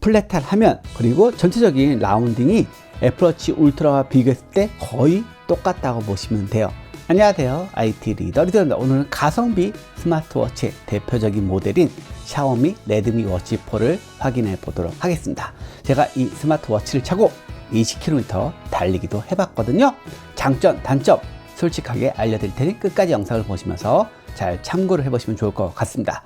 플랫한 화면 그리고 전체적인 라운딩이 애플워치 울트라와 비교했을 때 거의 똑같다고 보시면 돼요. 안녕하세요, IT 리더 리더입니다. 오늘은 가성비 스마트워치의 대표적인 모델인 샤오미 레드미 워치 4를 확인해 보도록 하겠습니다. 제가 이 스마트워치를 차고 20km 달리기도 해봤거든요. 장점, 단점 솔직하게 알려드릴 테니 끝까지 영상을 보시면서 잘 참고를 해보시면 좋을 것 같습니다.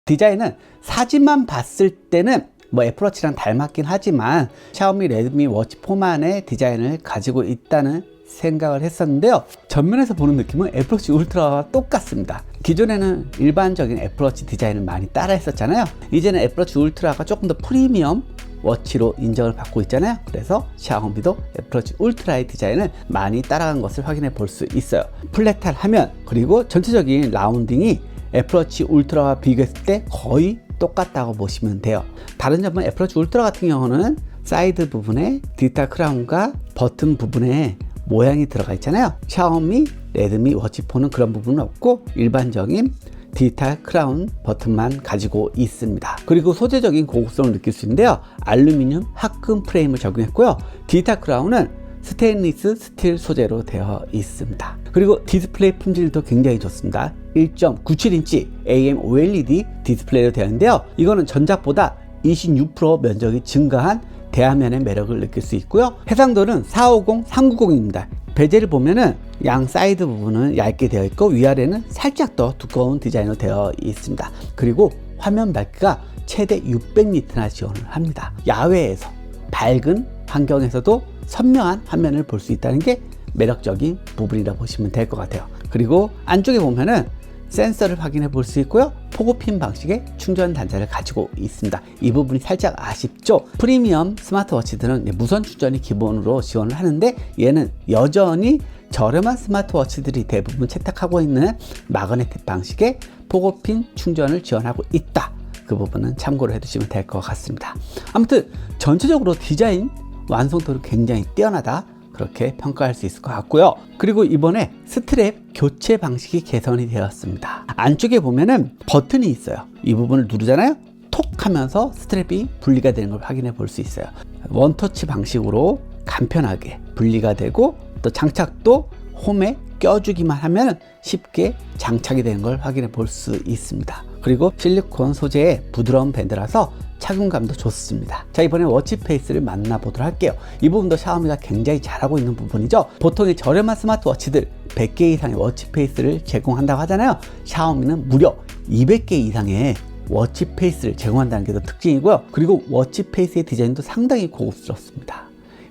디자인은 사진만 봤을 때는 애플워치랑 닮았긴 하지만 샤오미 레드미 워치 4만의 디자인을 가지고 있다는 생각을 했었는데요. 전면에서 보는 느낌은 애플워치 울트라와 똑같습니다. 기존에는 일반적인 애플워치 디자인을 많이 따라 했었잖아요. 이제는 애플워치 울트라가 조금 더 프리미엄 워치로 인정을 받고 있잖아요. 그래서 샤오미도 애플워치 울트라의 디자인을 많이 따라간 것을 확인해 볼 수 있어요. 플랫한 화면 그리고 전체적인 라운딩이 애플워치 울트라와 비교했을 때 거의 똑같다고 보시면 돼요. 다른 점은 애플워치 울트라 같은 경우는 사이드 부분에 디지털 크라운과 버튼 부분에 모양이 들어가 있잖아요. 샤오미 레드미 워치 4는 그런 부분은 없고 일반적인 디지털 크라운 버튼만 가지고 있습니다. 그리고 소재적인 고급성을 느낄 수 있는데요. 알루미늄 합금 프레임을 적용했고요. 디지털 크라운은 스테인리스 스틸 소재로 되어 있습니다. 그리고 디스플레이 품질도 굉장히 좋습니다. 1.97인치 AMOLED 디스플레이로 되어 있는데요. 이거는 전작보다 26% 면적이 증가한 대화면의 매력을 느낄 수 있고요. 해상도는 450, 390입니다. 베젤을 보면은 양 사이드 부분은 얇게 되어 있고 위아래는 살짝 더 두꺼운 디자인으로 되어 있습니다. 그리고 화면 밝기가 최대 600니트나 지원을 합니다. 야외에서 밝은 환경에서도 선명한 화면을 볼 수 있다는 게 매력적인 부분이라 보시면 될 것 같아요. 그리고 안쪽에 보면은 센서를 확인해 볼 수 있고요. 포고핀 방식의 충전 단자를 가지고 있습니다. 이 부분이 살짝 아쉽죠. 프리미엄 스마트워치들은 무선 충전이 기본으로 지원을 하는데 얘는 여전히 저렴한 스마트워치들이 대부분 채택하고 있는 마그네틱 방식의 포고핀 충전을 지원하고 있다. 그 부분은 참고를 해두시면 될 것 같습니다. 아무튼 전체적으로 디자인 완성도는 굉장히 뛰어나다, 그렇게 평가할 수 있을 것 같고요. 그리고 이번에 스트랩 교체 방식이 개선이 되었습니다. 안쪽에 보면은 버튼이 있어요. 이 부분을 누르잖아요. 톡 하면서 스트랩이 분리가 되는 걸 확인해 볼 수 있어요. 원터치 방식으로 간편하게 분리가 되고 또 장착도 홈에 껴주기만 하면 쉽게 장착이 되는 걸 확인해 볼 수 있습니다. 그리고 실리콘 소재의 부드러운 밴드라서 착용감도 좋습니다. 자, 이번에 워치 페이스를 만나보도록 할게요. 이 부분도 샤오미가 굉장히 잘하고 있는 부분이죠. 보통의 저렴한 스마트워치들 100개 이상의 워치 페이스를 제공한다고 하잖아요. 샤오미는 무려 200개 이상의 워치 페이스를 제공한다는 게 더 특징이고요. 그리고 워치 페이스의 디자인도 상당히 고급스럽습니다.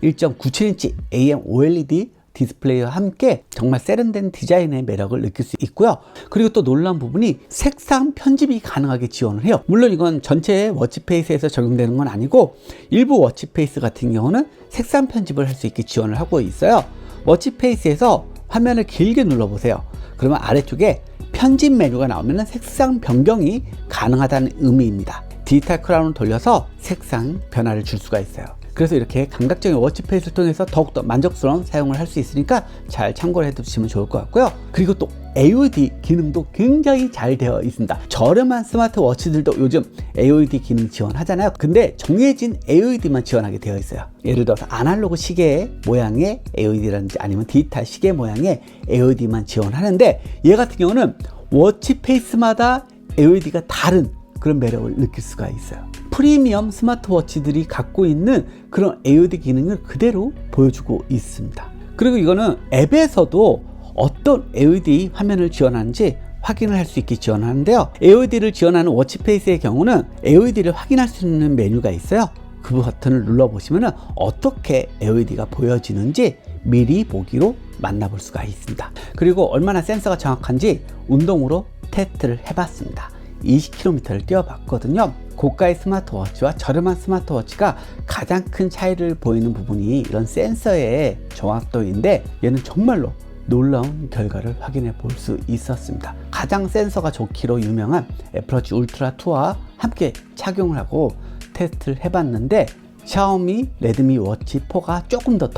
1.97인치 AMOLED 디스플레이와 함께 정말 세련된 디자인의 매력을 느낄 수 있고요. 그리고 또 놀라운 부분이 색상 편집이 가능하게 지원을 해요. 물론 이건 전체 워치페이스에서 적용되는 건 아니고 일부 워치페이스 같은 경우는 색상 편집을 할 수 있게 지원을 하고 있어요. 워치페이스에서 화면을 길게 눌러보세요. 그러면 아래쪽에 편집 메뉴가 나오면 색상 변경이 가능하다는 의미입니다. 디지털 크라운을 돌려서 색상 변화를 줄 수가 있어요. 그래서 이렇게 감각적인 워치페이스를 통해서 더욱더 만족스러운 사용을 할 수 있으니까 잘 참고를 해두시면 좋을 것 같고요. 그리고 또 AOD 기능도 굉장히 잘 되어 있습니다. 저렴한 스마트워치들도 요즘 AOD 기능 지원하잖아요. 근데 정해진 AOD만 지원하게 되어 있어요. 예를 들어서 아날로그 시계 모양의 AOD라든지 아니면 디지털 시계 모양의 AOD만 지원하는데 얘 같은 경우는 워치페이스마다 AOD가 다른 그런 매력을 느낄 수가 있어요. 프리미엄 스마트워치들이 갖고 있는 그런 AOD 기능을 그대로 보여주고 있습니다. 그리고 이거는 앱에서도 어떤 AOD 화면을 지원하는지 확인을 할 수 있게 지원하는데요. AOD를 지원하는 워치페이스의 경우는 AOD를 확인할 수 있는 메뉴가 있어요. 그 버튼을 눌러보시면 어떻게 AOD가 보여지는지 미리 보기로 만나볼 수가 있습니다. 그리고 얼마나 센서가 정확한지 운동으로 테스트를 해봤습니다. 20km를 뛰어봤거든요. 고가의 스마트워치와 저렴한 스마트워치가 가장 큰 차이를 보이는 부분이 이런 센서의 정확도인데 얘는 정말로 놀라운 결과를 확인해 볼 수 있었습니다. 가장 센서가 좋기로 유명한 애플워치 울트라 2와 함께 착용을 하고 테스트를 해봤는데 샤오미 레드미 워치 4가 조금 더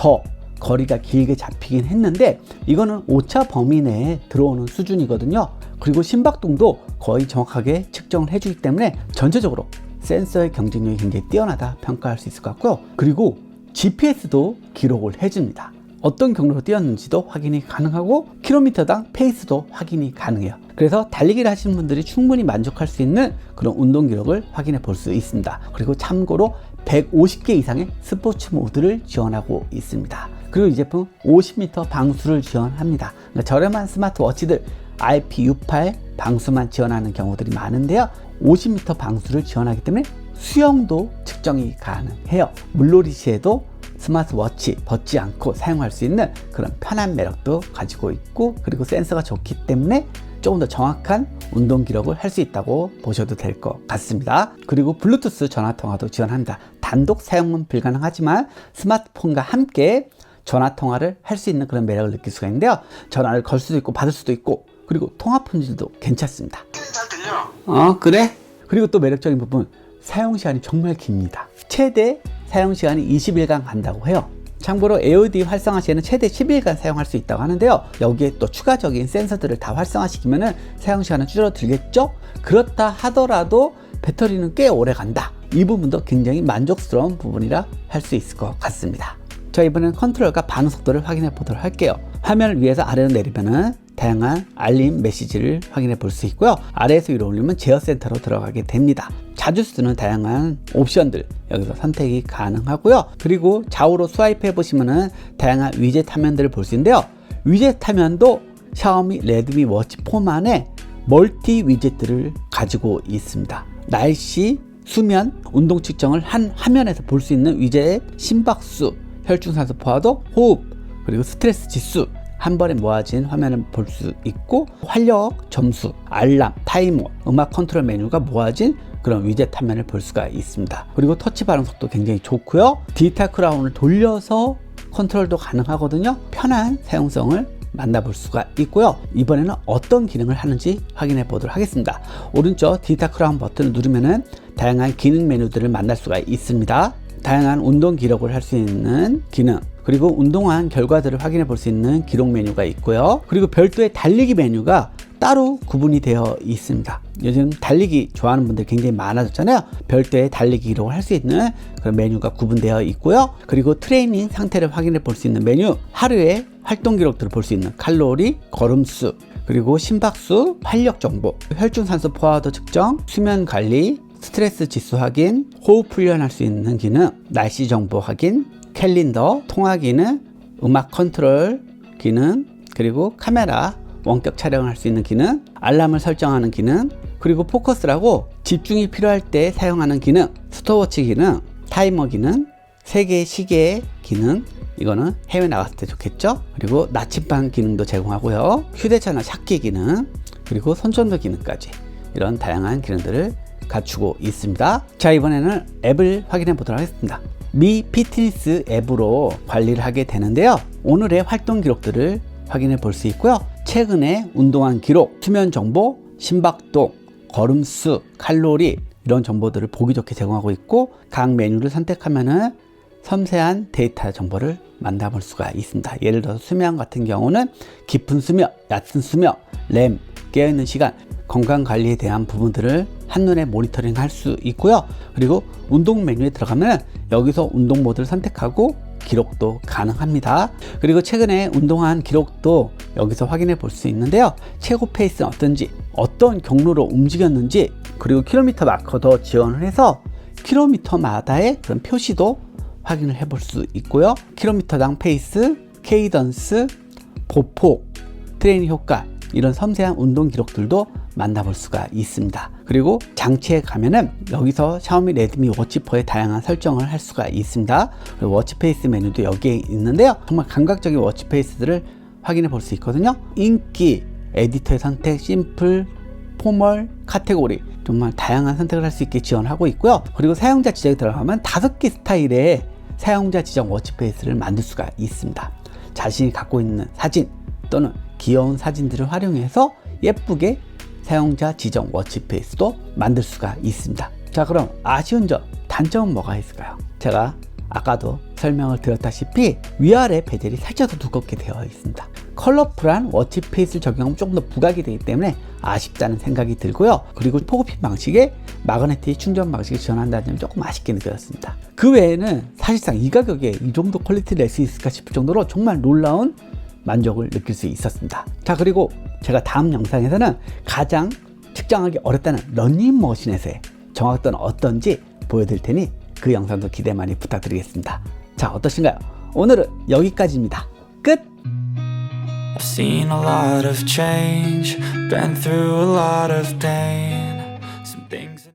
거리가 길게 잡히긴 했는데 이거는 오차 범위 내에 들어오는 수준이거든요. 그리고 심박동도 거의 정확하게 측정을 해주기 때문에 전체적으로 센서의 경쟁력이 굉장히 뛰어나다 평가할 수 있을 것 같고요. 그리고 GPS도 기록을 해줍니다. 어떤 경로로 뛰었는지도 확인이 가능하고 킬로미터당 페이스도 확인이 가능해요. 그래서 달리기를 하시는 분들이 충분히 만족할 수 있는 그런 운동 기록을 확인해 볼 수 있습니다. 그리고 참고로 150개 이상의 스포츠 모드를 지원하고 있습니다. 그리고 이 제품 50m 방수를 지원합니다. 그러니까 저렴한 스마트워치들 IP68 방수만 지원하는 경우들이 많은데요. 50m 방수를 지원하기 때문에 수영도 측정이 가능해요. 물놀이 시에도 스마트워치 벗지 않고 사용할 수 있는 그런 편한 매력도 가지고 있고, 그리고 센서가 좋기 때문에 조금 더 정확한 운동 기록을 할 수 있다고 보셔도 될 것 같습니다. 그리고 블루투스 전화 통화도 지원합니다. 단독 사용은 불가능하지만 스마트폰과 함께 전화 통화를 할 수 있는 그런 매력을 느낄 수가 있는데요. 전화를 걸 수도 있고 받을 수도 있고, 그리고 통화 품질도 괜찮습니다. 잘 들려. 그래? 그리고 또 매력적인 부분, 사용 시간이 정말 깁니다. 최대 사용 시간이 20일간 간다고 해요. 참고로 AOD 활성화 시에는 최대 10일간 사용할 수 있다고 하는데요. 여기에 또 추가적인 센서들을 다 활성화시키면 사용 시간은 줄어들겠죠? 그렇다 하더라도 배터리는 꽤 오래 간다. 이 부분도 굉장히 만족스러운 부분이라 할 수 있을 것 같습니다. 자, 이번에는 컨트롤과 반응 속도를 확인해 보도록 할게요. 화면을 위에서 아래로 내리면은 다양한 알림 메시지를 확인해 볼 수 있고요. 아래에서 위로 올리면 제어 센터로 들어가게 됩니다. 자주 쓰는 다양한 옵션들 여기서 선택이 가능하고요. 그리고 좌우로 스와이프 해보시면은 다양한 위젯 화면들을 볼 수 있는데요. 위젯 화면도 샤오미 레드미 워치 4만의 멀티 위젯들을 가지고 있습니다. 날씨, 수면, 운동 측정을 한 화면에서 볼 수 있는 위젯, 심박수, 혈중산소 포화도, 호흡, 그리고 스트레스 지수 한 번에 모아진 화면을 볼 수 있고, 활력, 점수, 알람, 타이머, 음악 컨트롤 메뉴가 모아진 그런 위젯 화면을 볼 수가 있습니다. 그리고 터치 반응 속도 굉장히 좋고요. 디지털 크라운을 돌려서 컨트롤도 가능하거든요. 편한 사용성을 만나볼 수가 있고요. 이번에는 어떤 기능을 하는지 확인해 보도록 하겠습니다. 오른쪽 디지털 크라운 버튼을 누르면은 다양한 기능 메뉴들을 만날 수가 있습니다. 다양한 운동 기록을 할 수 있는 기능, 그리고 운동한 결과들을 확인해 볼 수 있는 기록 메뉴가 있고요. 그리고 별도의 달리기 메뉴가 따로 구분이 되어 있습니다. 요즘 달리기 좋아하는 분들 굉장히 많아졌잖아요. 별도의 달리기 기록을 할 수 있는 그런 메뉴가 구분되어 있고요. 그리고 트레이닝 상태를 확인해 볼 수 있는 메뉴, 하루의 활동 기록들을 볼 수 있는 칼로리, 걸음수, 그리고 심박수, 활력 정보, 혈중산소 포화도 측정, 수면 관리, 스트레스 지수 확인, 호흡 훈련할 수 있는 기능, 날씨 정보 확인, 캘린더, 통화 기능, 음악 컨트롤 기능, 그리고 카메라 원격 촬영을 할 수 있는 기능, 알람을 설정하는 기능, 그리고 포커스라고 집중이 필요할 때 사용하는 기능, 스톱워치 기능, 타이머 기능, 3개의 시계 기능, 이거는 해외 나갔을 때 좋겠죠? 그리고 나침반 기능도 제공하고요. 휴대전화 찾기 기능, 그리고 손전도 기능까지 이런 다양한 기능들을 갖추고 있습니다. 자, 이번에는 앱을 확인해 보도록 하겠습니다. 미 피트니스 앱으로 관리를 하게 되는데요. 오늘의 활동 기록들을 확인해 볼 수 있고요. 최근에 운동한 기록, 수면 정보, 심박동, 걸음수, 칼로리 이런 정보들을 보기 좋게 제공하고 있고, 각 메뉴를 선택하면은 섬세한 데이터 정보를 만나볼 수가 있습니다. 예를 들어서 수면 같은 경우는 깊은 수면, 얕은 수면, 램, 깨어있는 시간, 건강관리에 대한 부분들을 한눈에 모니터링 할 수 있고요. 그리고 운동 메뉴에 들어가면 여기서 운동 모드를 선택하고 기록도 가능합니다. 그리고 최근에 운동한 기록도 여기서 확인해 볼 수 있는데요. 최고 페이스는 어떤지, 어떤 경로로 움직였는지, 그리고 킬로미터 마커도 지원을 해서 킬로미터마다의 그런 표시도 확인을 해 볼 수 있고요. 킬로미터당 페이스, 케이던스, 보폭, 트레이닝 효과 이런 섬세한 운동 기록들도 만나볼 수가 있습니다. 그리고 장치에 가면은 여기서 샤오미 레드미 워치 4의 다양한 설정을 할 수가 있습니다. 그리고 워치페이스 메뉴도 여기에 있는데요. 정말 감각적인 워치페이스들을 확인해 볼 수 있거든요. 인기, 에디터의 선택, 심플, 포멀, 카테고리 정말 다양한 선택을 할 수 있게 지원하고 있고요. 그리고 사용자 지정에 들어가면 5개 스타일의 사용자 지정 워치페이스를 만들 수가 있습니다. 자신이 갖고 있는 사진 또는 귀여운 사진들을 활용해서 예쁘게 사용자 지정 워치페이스도 만들 수가 있습니다. 자, 그럼 아쉬운 점, 단점은 뭐가 있을까요? 제가 아까도 설명을 드렸다시피 위아래 베젤이 살짝 더 두껍게 되어 있습니다. 컬러풀한 워치 페이스를 적용하면 조금 더 부각이 되기 때문에 아쉽다는 생각이 들고요. 그리고 포그핀 방식의 마그네틱 충전 방식을 지원한다는 점이 조금 아쉽게 느껴졌습니다. 그 외에는 사실상 이 가격에 이 정도 퀄리티를 낼 수 있을까 싶을 정도로 정말 놀라운 만족을 느낄 수 있었습니다. 자, 그리고 제가 다음 영상에서는 가장 측정하기 어렵다는 러닝머신에서의 정확도는 어떤지 보여드릴 테니 그 영상도 기대 많이 부탁드리겠습니다. 자, 어떠신가요? 오늘은 여기까지입니다. 끝! I've seen a lot of change, been through a lot of pain. Some things